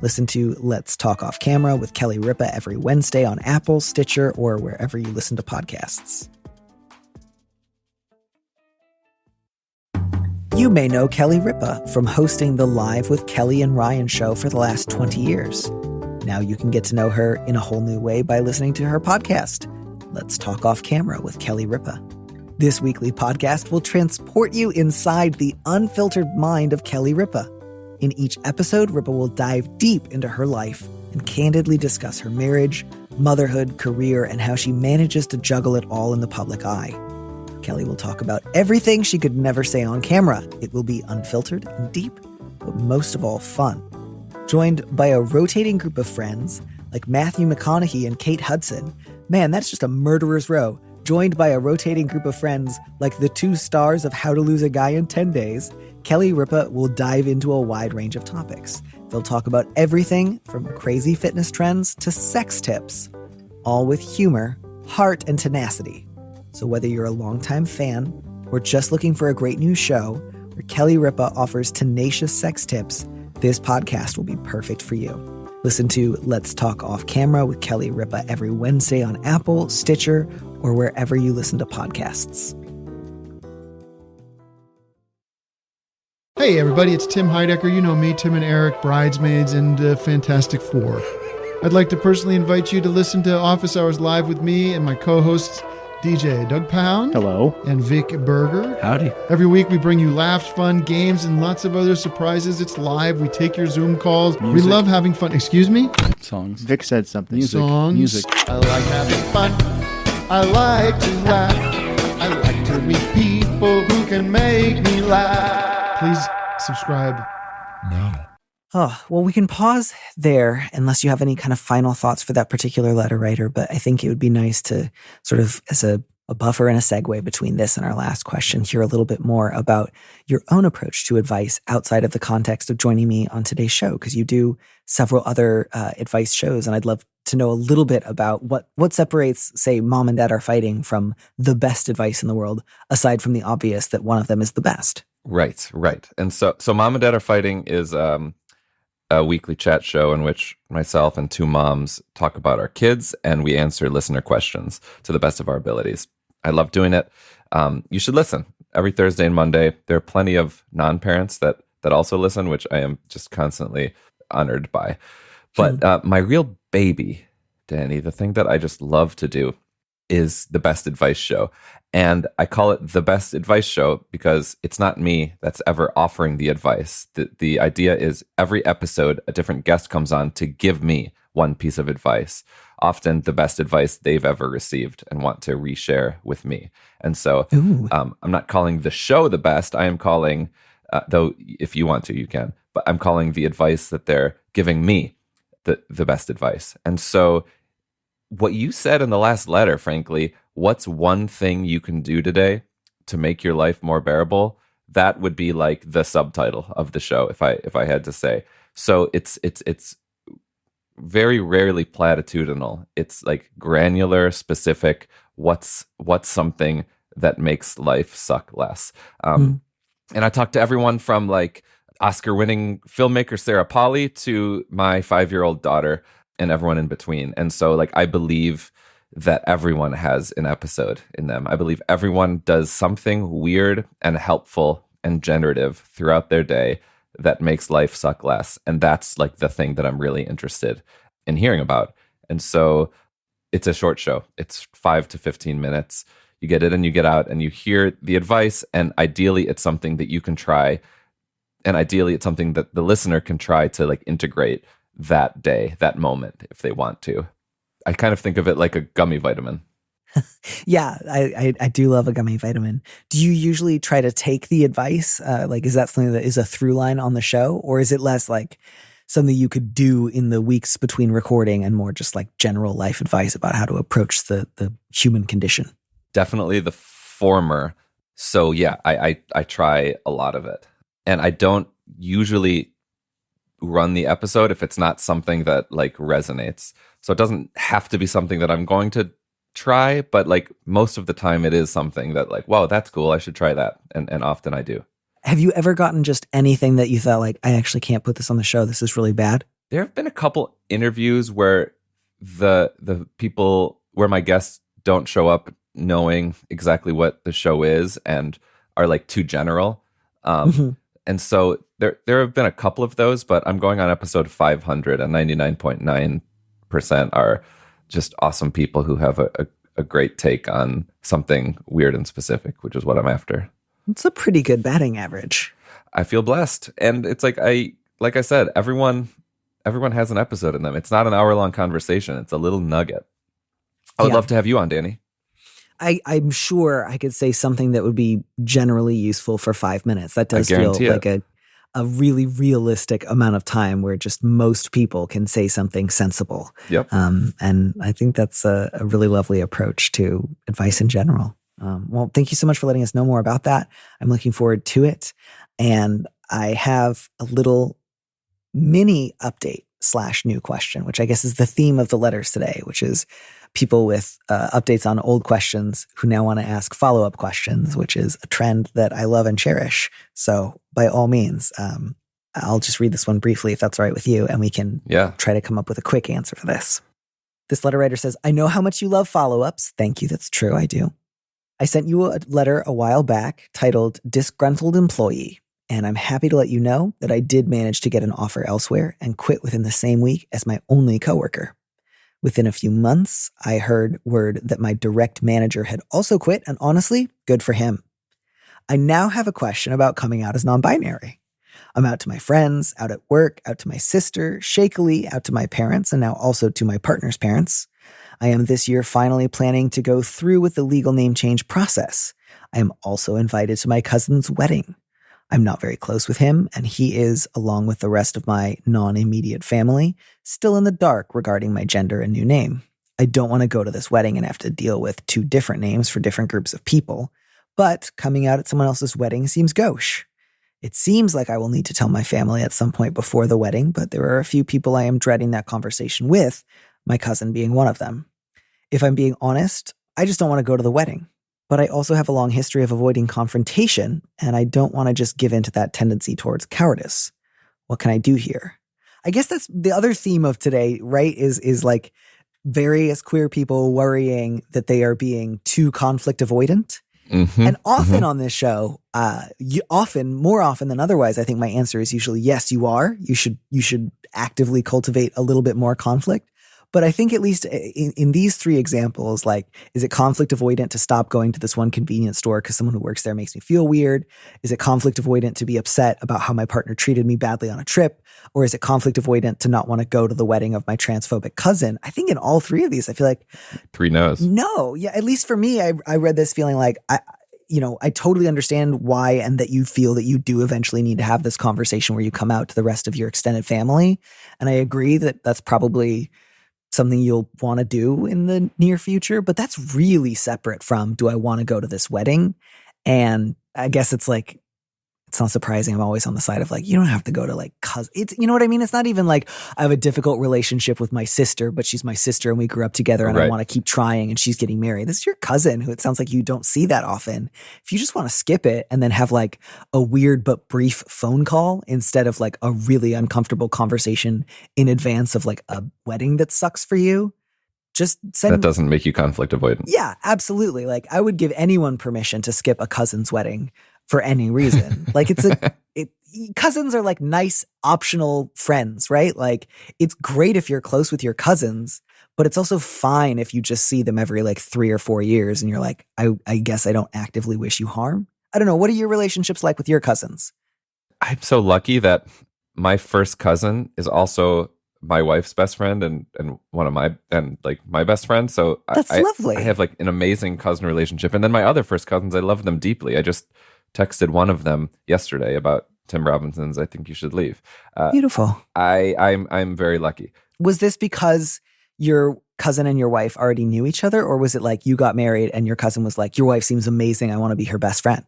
Listen to Let's Talk Off Camera with Kelly Ripa every Wednesday on Apple, Stitcher, or wherever you listen to podcasts. You may know Kelly Ripa from hosting the Live with Kelly and Ryan show for the last 20 years. Now you can get to know her in a whole new way by listening to her podcast, Let's Talk Off Camera with Kelly Ripa. This weekly podcast will transport you inside the unfiltered mind of Kelly Ripa. In each episode, Ripa will dive deep into her life and candidly discuss her marriage, motherhood, career, and how she manages to juggle it all in the public eye. Kelly will talk about everything she could never say on camera. It will be unfiltered and deep, but most of all, fun. Joined by a rotating group of friends like Matthew McConaughey and Kate Hudson. Man, that's just a murderer's row. Joined by a rotating group of friends like the two stars of How to Lose a Guy in 10 Days, Kelly Ripa will dive into a wide range of topics. They'll talk about everything from crazy fitness trends to sex tips, all with humor, heart, and tenacity. So whether you're a longtime fan or just looking for a great new show where Kelly Ripa offers tenacious sex tips, this podcast will be perfect for you. Listen to Let's Talk Off Camera with Kelly Ripa every Wednesday on Apple, Stitcher, or wherever you listen to podcasts. Hey everybody, it's Tim Heidecker. You know me, Tim and Eric, Bridesmaids, and Fantastic Four. I'd like to personally invite you to listen to Office Hours Live with me and my co-hosts, DJ Doug Pound. Hello. And Vic Berger. Howdy. Every week we bring you laughs, fun, games, and lots of other surprises. It's live. We take your Zoom calls. Music. We love having fun. Excuse me? Songs. Vic said something. Music. Songs. Music. I like having fun. I like to laugh. I like to meet people who can make me laugh. Please subscribe now. Oh, well, we can pause there unless you have any kind of final thoughts for that particular letter writer. But I think it would be nice to sort of, as a buffer and a segue between this and our last question, hear a little bit more about your own approach to advice outside of the context of joining me on today's show, because you do several other advice shows. And I'd love to know a little bit about what separates, say, Mom and Dad Are Fighting from the best advice in the world, aside from the obvious that one of them is the best. Right. And so Mom and Dad Are Fighting is a weekly chat show in which myself and two moms talk about our kids and we answer listener questions to the best of our abilities. I love doing it. You should listen every Thursday and Monday. There are plenty of non-parents that also listen, which I am just constantly honored by. But my real baby, Danny, the thing that I just love to do is the Best Advice Show. And I call it the Best Advice Show because it's not me that's ever offering the advice. The idea is every episode, a different guest comes on to give me one piece of advice, often the best advice they've ever received and want to reshare with me. And so I'm not calling the show the best. I am calling, though if you want to, you can, but I'm calling the advice that they're giving me the best advice. And so what you said in the last letter, frankly, what's one thing you can do today to make your life more bearable? That would be like the subtitle of the show if I had to say. So it's very rarely platitudinal. It's like granular, specific. What's something that makes life suck less? And I talked to everyone from like Oscar-winning filmmaker Sarah Polley to my 5-year-old daughter and everyone in between. And so like I believe that everyone has an episode in them. I believe everyone does something weird and helpful and generative throughout their day that makes life suck less. And that's like the thing that I'm really interested in hearing about. And so it's a short show. It's 5 to 15 minutes. You get in and you get out and you hear the advice. And ideally, it's something that you can try. And ideally, it's something that the listener can try to like integrate that day, that moment, if they want to. I kind of think of it like a gummy vitamin. Yeah, I do love a gummy vitamin. Do you usually try to take the advice? Like, is that something that is a through line on the show? Or is it less like something you could do in the weeks between recording and more just like general life advice about how to approach the human condition? Definitely the former. So yeah, I try a lot of it. And I don't usually run the episode if it's not something that like resonates. So it doesn't have to be something that I'm going to try, but like most of the time it is something that like, wow, that's cool, I should try that. And often I do. Have you ever gotten just anything that you thought like, I actually can't put this on the show, this is really bad? There have been a couple interviews where the people, where my guests don't show up knowing exactly what the show is and are like too general. And so there have been a couple of those, but I'm going on episode 500 and 99.9% are just awesome people who have a great take on something weird and specific, which is what I'm after. It's a pretty good batting average. I feel blessed. And it's like I said, everyone has an episode in them. It's not an hour-long conversation. It's a little nugget. I would love to have you on, Danny. I'm sure I could say something that would be generally useful for 5 minutes. That does feel like a really realistic amount of time where just most people can say something sensible. Yep. And I think that's a really lovely approach to advice in general. Well, thank you so much for letting us know more about that. I'm looking forward to it. And I have a little mini update / new question, which I guess is the theme of the letters today, which is people with updates on old questions who now want to ask follow-up questions, which is a trend that I love and cherish. So by all means, I'll just read this one briefly if that's all right with you, and we can try to come up with a quick answer for this. This letter writer says, I know how much you love follow-ups. Thank you. That's true. I do. I sent you a letter a while back titled Disgruntled Employee, and I'm happy to let you know that I did manage to get an offer elsewhere and quit within the same week as my only coworker. Within a few months, I heard word that my direct manager had also quit, and honestly, good for him. I now have a question about coming out as non-binary. I'm out to my friends, out at work, out to my sister, shakily out to my parents, and now also to my partner's parents. I am this year finally planning to go through with the legal name change process. I am also invited to my cousin's wedding. I'm not very close with him, and he is, along with the rest of my non-immediate family, still in the dark regarding my gender and new name. I don't want to go to this wedding and have to deal with 2 different names for different groups of people, but coming out at someone else's wedding seems gauche. It seems like I will need to tell my family at some point before the wedding, but there are a few people I am dreading that conversation with, my cousin being one of them. If I'm being honest, I just don't want to go to the wedding. But I also have a long history of avoiding confrontation, and I don't want to just give in to that tendency towards cowardice. What can I do here? I guess that's the other theme of today, right? Is like various queer people worrying that they are being too conflict avoidant. And often on this show, more often than otherwise, I think my answer is usually yes, you are. You should actively cultivate a little bit more conflict. But I think at least in these 3 examples, like, is it conflict avoidant to stop going to this one convenience store because someone who works there makes me feel weird? Is it conflict avoidant to be upset about how my partner treated me badly on a trip? Or is it conflict avoidant to not want to go to the wedding of my transphobic cousin? I think in all 3 of these, I feel like 3 no's. No. Yeah. At least for me, I read this feeling like, I totally understand why, and that you feel that you do eventually need to have this conversation where you come out to the rest of your extended family. And I agree that that's probably something you'll want to do in the near future, but that's really separate from, do I want to go to this wedding? And I guess it's it's not surprising. I'm always on the side of like, you don't have to go to like cousin. It's, you know what I mean? It's not even like I have a difficult relationship with my sister, but she's my sister and we grew up together and I want to keep trying and she's getting married. This is your cousin who it sounds like you don't see that often. If you just want to skip it and then have like a weird but brief phone call instead of like a really uncomfortable conversation in advance of like a wedding that sucks for you, just send. That doesn't make you conflict avoidant. Yeah, absolutely. Like I would give anyone permission to skip a cousin's wedding for any reason. Like cousins are like nice optional friends, right? Like it's great if you're close with your cousins, but it's also fine if you just see them every like 3 or 4 years and you're like, I guess I don't actively wish you harm. I don't know. What are your relationships like with your cousins? I'm so lucky that my first cousin is also my wife's best friend and one of my best friend. So that's lovely. I have like an amazing cousin relationship. And then my other first cousins, I love them deeply. I just texted one of them yesterday about Tim Robinson's I Think You Should Leave. Beautiful. I'm very lucky. Was this because your cousin and your wife already knew each other, or was it like you got married and your cousin was like, your wife seems amazing, I want to be her best friend?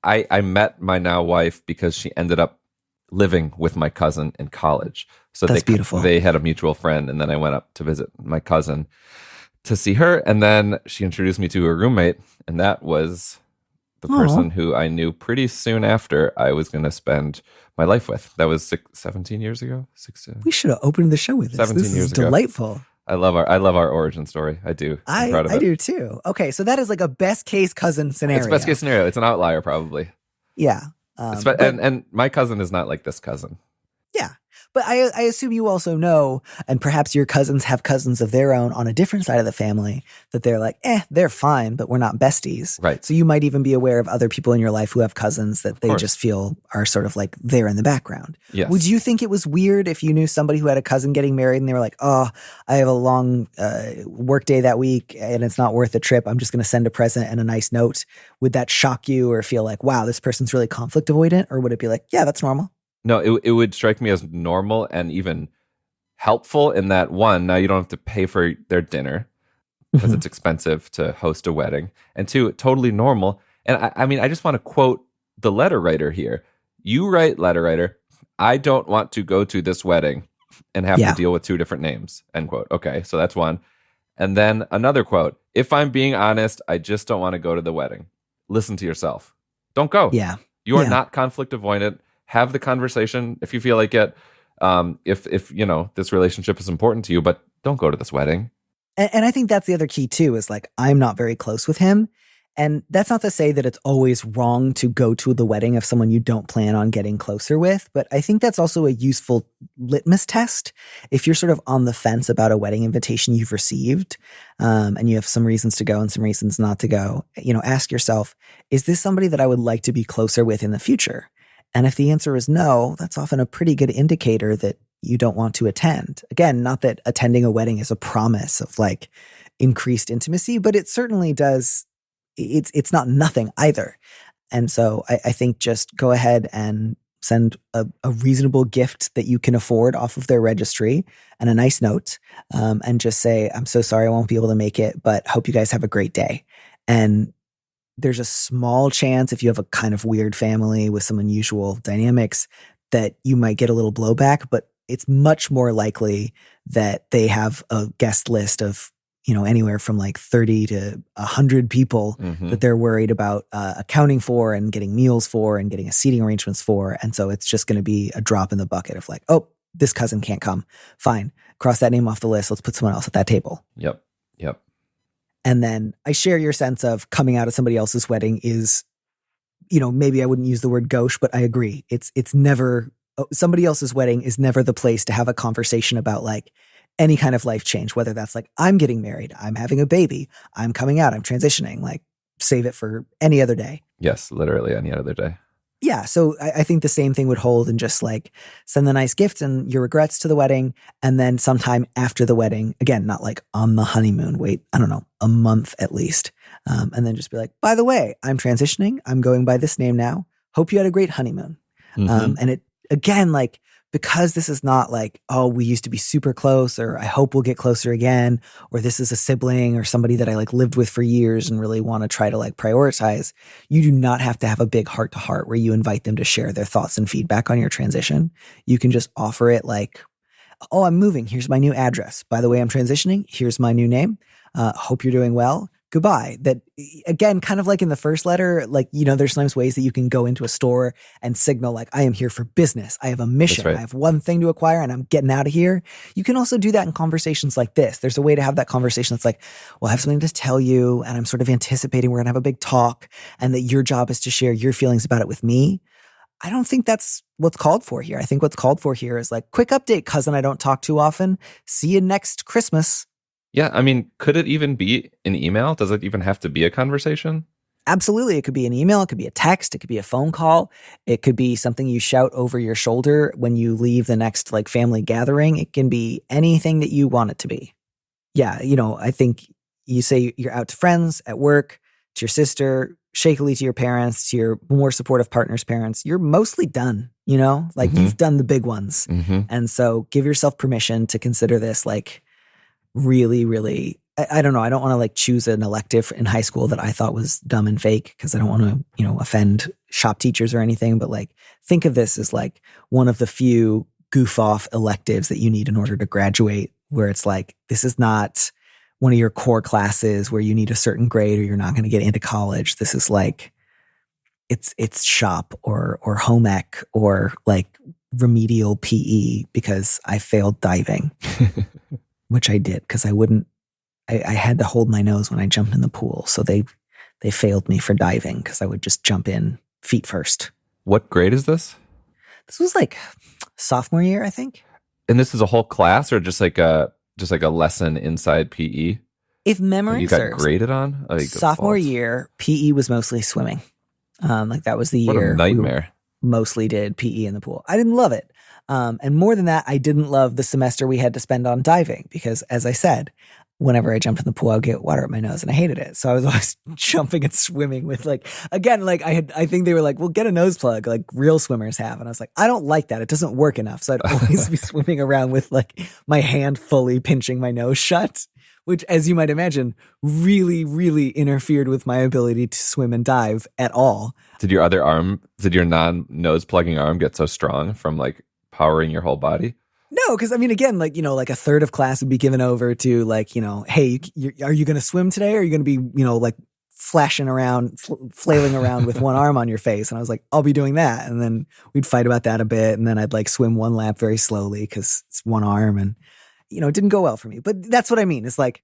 I met my now wife because she ended up living with my cousin in college. So that's beautiful. They had a mutual friend, and then I went up to visit my cousin to see her, and then she introduced me to her roommate, and that was the person who I knew pretty soon after I was going to spend my life with. That was 17 years ago. We should have opened the show with this. 17 this years is ago. Delightful. I love our origin story. I do. I'm proud of it. I do too. Okay, so that is like a best case cousin scenario. It's best case scenario. It's an outlier probably. Yeah. And my cousin is not like this cousin. Yeah. But I assume you also know, and perhaps your cousins have cousins of their own on a different side of the family, that they're like, they're fine, but we're not besties. Right. So you might even be aware of other people in your life who have cousins that they just feel are sort of like there in the background. Yes. Would you think it was weird if you knew somebody who had a cousin getting married and they were like, I have a long work day that week and it's not worth the trip. I'm just going to send a present and a nice note. Would that shock you or feel like, wow, this person's really conflict avoidant? Or would it be like, yeah, that's normal? No, it would strike me as normal and even helpful in that, one, now you don't have to pay for their dinner because it's expensive to host a wedding. And two, totally normal. And I mean, I just want to quote the letter writer here. You write, letter writer, I don't want to go to this wedding and have to deal with 2 different names, end quote. Okay, so that's one. And then another quote, if I'm being honest, I just don't want to go to the wedding. Listen to yourself. Don't go. Yeah. You are not conflict avoidant. Have the conversation if you feel like it. If you know this relationship is important to you, but don't go to this wedding. And I think that's the other key too, is like, I'm not very close with him. And that's not to say that it's always wrong to go to the wedding of someone you don't plan on getting closer with. But I think that's also a useful litmus test. If you're sort of on the fence about a wedding invitation you've received, and you have some reasons to go and some reasons not to go, ask yourself, is this somebody that I would like to be closer with in the future? And if the answer is no, that's often a pretty good indicator that you don't want to attend. Again, not that attending a wedding is a promise of like increased intimacy, but it certainly does. It's not nothing either. And so I think just go ahead and send a reasonable gift that you can afford off of their registry and a nice note, and just say, I'm so sorry I won't be able to make it, but hope you guys have a great day. And there's a small chance, if you have a kind of weird family with some unusual dynamics, that you might get a little blowback, but it's much more likely that they have a guest list of, anywhere from like 30 to 100 people that they're worried about accounting for and getting meals for and getting a seating arrangements for. And so it's just going to be a drop in the bucket of like, oh, this cousin can't come. Fine. Cross that name off the list. Let's put someone else at that table. Yep. And then I share your sense of coming out at somebody else's wedding is, maybe I wouldn't use the word gauche, but I agree. It's never, somebody else's wedding is never the place to have a conversation about like any kind of life change, whether that's like, I'm getting married, I'm having a baby, I'm coming out, I'm transitioning, like save it for any other day. Yes, literally any other day. Yeah. So I think the same thing would hold, and just like send the nice gifts and your regrets to the wedding. And then sometime after the wedding, again, not like on the honeymoon, wait, I don't know, a month at least. And then just be like, by the way, I'm transitioning. I'm going by this name now. Hope you had a great honeymoon. And it, again, like because this is not like, oh, we used to be super close, or I hope we'll get closer again, or this is a sibling or somebody that I like lived with for years and really want to try to like prioritize, you do not have to have a big heart to heart where you invite them to share their thoughts and feedback on your transition. You can just offer it like, oh, I'm moving. Here's my new address. By the way, I'm transitioning. Here's my new name. Hope you're doing well. Goodbye. That, again, kind of like in the first letter, like, you know, there's sometimes ways that you can go into a store and signal like, I am here for business. I have a mission. Right. I have one thing to acquire and I'm getting out of here. You can also do that in conversations like this. There's a way to have that conversation that's like, well, I have something to tell you and I'm sort of anticipating we're going to have a big talk and that your job is to share your feelings about it with me. I don't think that's what's called for here. I think what's called for here is like, quick update, cousin I don't talk too often. See you next Christmas. Yeah, I mean, could it even be an email? Does it even have to be a conversation? Absolutely. It could be an email. It could be a text. It could be a phone call. It could be something you shout over your shoulder when you leave the next like family gathering. It can be anything that you want it to be. Yeah, you know, I think you say you're out to friends, at work, to your sister, shakily to your parents, to your more supportive partner's parents. You're mostly done, you know? Like you've done the big ones. And so give yourself permission to consider this like really, really, I don't know. I don't want to like choose an elective in high school that I thought was dumb and fake because I don't want to, you know, offend shop teachers or anything. But like, think of this as like one of the few goof off electives that you need in order to graduate, where it's like, this is not one of your core classes where you need a certain grade or you're not going to get into college. This is like, it's shop or home ec or like remedial PE because I failed diving. Which I did because I had to hold my nose when I jumped in the pool. So they failed me for diving because I would just jump in feet first. What grade is this? This was like sophomore year, I think. And this is a whole class or just like a lesson inside PE? If memory serves. You got serves, graded on? Oh, sophomore year, PE was mostly swimming. Like that was the what year. A nightmare. We mostly did PE in the pool. I didn't love it. And more than that, I didn't love the semester we had to spend on diving because, as I said, whenever I jumped in the pool, I would get water up my nose and I hated it. So I was always jumping and swimming with like, again, like I think they were like, well, get a nose plug like real swimmers have. And I was like, I don't like that. It doesn't work enough. So I'd always be swimming around with like my hand fully pinching my nose shut, which, as you might imagine, really, really interfered with my ability to swim and dive at all. Did your non-nose plugging arm get so strong from like powering your whole body? No, because I mean, again, like, you know, like a third of class would be given over to like, you know, hey, are you going to swim today? Or are you going to be, you know, like flashing around, flailing around with one arm on your face? And I was like, I'll be doing that. And then we'd fight about that a bit. And then I'd like swim one lap very slowly because it's one arm. And, you know, it didn't go well for me. But that's what I mean. It's like,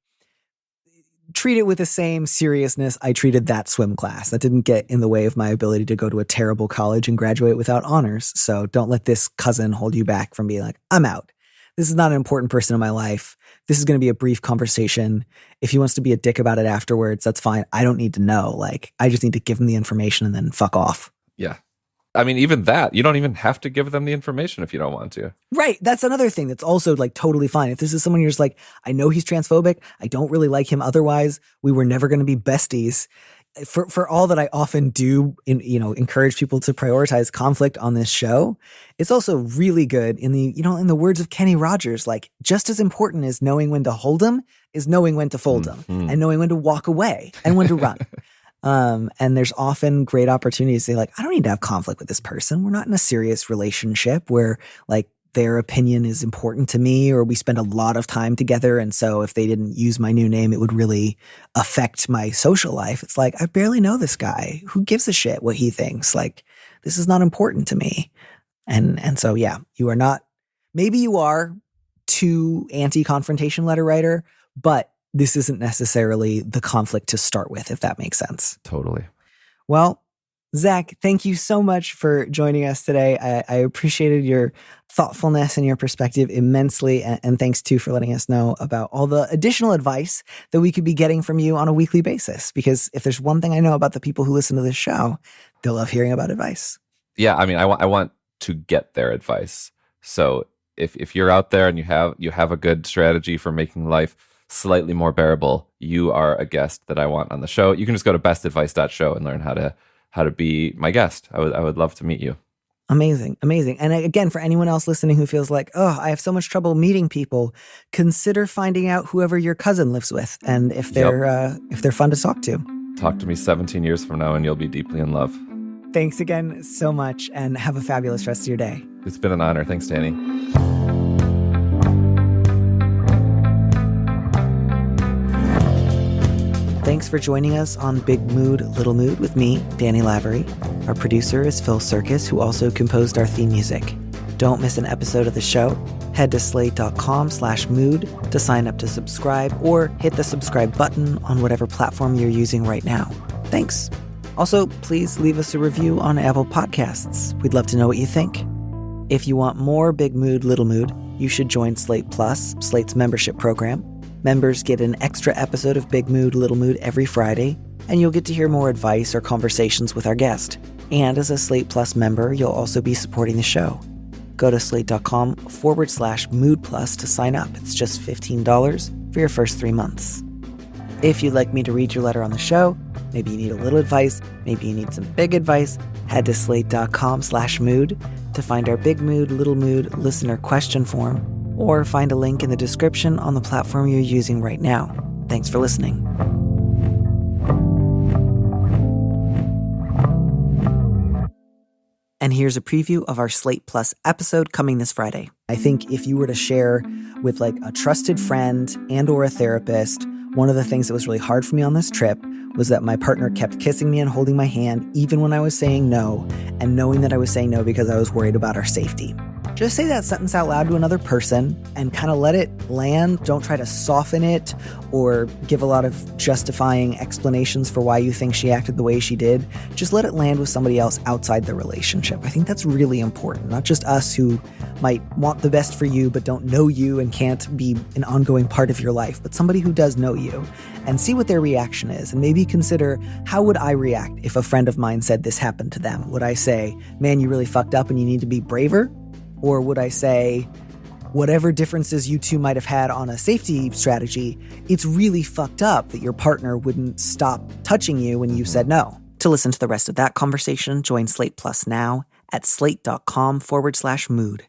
treat it with the same seriousness I treated that swim class. That didn't get in the way of my ability to go to a terrible college and graduate without honors. So don't let this cousin hold you back from being like, I'm out. This is not an important person in my life. This is going to be a brief conversation. If he wants to be a dick about it afterwards, that's fine. I don't need to know. Like, I just need to give him the information and then fuck off. Yeah. I mean, even that, you don't even have to give them the information if you don't want to. Right. That's another thing that's also like totally fine. If this is someone you're just like, I know he's transphobic. I don't really like him otherwise. We were never going to be besties. For all that I often do, encourage people to prioritize conflict on this show, it's also really good in the words of Kenny Rogers, like just as important as knowing when to hold them is knowing when to fold them and knowing when to walk away and when to run. And there's often great opportunities to say like, I don't need to have conflict with this person. We're not in a serious relationship where like their opinion is important to me or we spend a lot of time together. And so if they didn't use my new name, it would really affect my social life. It's like, I barely know this guy. Who gives a shit what he thinks? Like, this is not important to me. And so, yeah, you are not, maybe you are too anti-confrontation letter writer, but this isn't necessarily the conflict to start with, if that makes sense. Totally. Well, Zach, thank you so much for joining us today. I appreciated your thoughtfulness and your perspective immensely. And thanks, too, for letting us know about all the additional advice that we could be getting from you on a weekly basis. Because if there's one thing I know about the people who listen to this show, they'll love hearing about advice. Yeah, I mean, I want to get their advice. So if you're out there and you have a good strategy for making life slightly more bearable, you are a guest that I want on the show. You can just go to bestadvice.show and learn how to be my guest. I would love to meet you. Amazing. And again, for anyone else listening who feels like, oh, I have so much trouble meeting people, consider finding out whoever your cousin lives with and if they're fun to talk to. Talk to me 17 years from now and you'll be deeply in love. Thanks again so much and have a fabulous rest of your day. It's been an honor. Thanks, Danny. Thanks for joining us on Big Mood, Little Mood with me, Danny Lavery. Our producer is Phil Surkis, who also composed our theme music. Don't miss an episode of the show. Head to slate.com/mood to sign up to subscribe or hit the subscribe button on whatever platform you're using right now. Thanks. Also, please leave us a review on Apple Podcasts. We'd love to know what you think. If you want more Big Mood, Little Mood, you should join Slate Plus, Slate's membership program. Members get an extra episode of Big Mood, Little Mood every Friday, and you'll get to hear more advice or conversations with our guest. And as a Slate Plus member, you'll also be supporting the show. Go to slate.com/mood plus to sign up. It's just $15 for your first 3 months. If you'd like me to read your letter on the show, maybe you need a little advice, maybe you need some big advice, head to slate.com/mood to find our Big Mood, Little Mood listener question form, or find a link in the description on the platform you're using right now. Thanks for listening. And here's a preview of our Slate Plus episode coming this Friday. I think if you were to share with like a trusted friend and or a therapist, one of the things that was really hard for me on this trip was that my partner kept kissing me and holding my hand even when I was saying no, and knowing that I was saying no because I was worried about our safety. Just say that sentence out loud to another person and kind of let it land. Don't try to soften it or give a lot of justifying explanations for why you think she acted the way she did. Just let it land with somebody else outside the relationship. I think that's really important. Not just us who might want the best for you but don't know you and can't be an ongoing part of your life, but somebody who does know you, and see what their reaction is. And maybe consider, how would I react if a friend of mine said this happened to them? Would I say, man, you really fucked up and you need to be braver? Or would I say, whatever differences you two might have had on a safety strategy, it's really fucked up that your partner wouldn't stop touching you when you said no? To listen to the rest of that conversation, join Slate Plus now at slate.com/mood.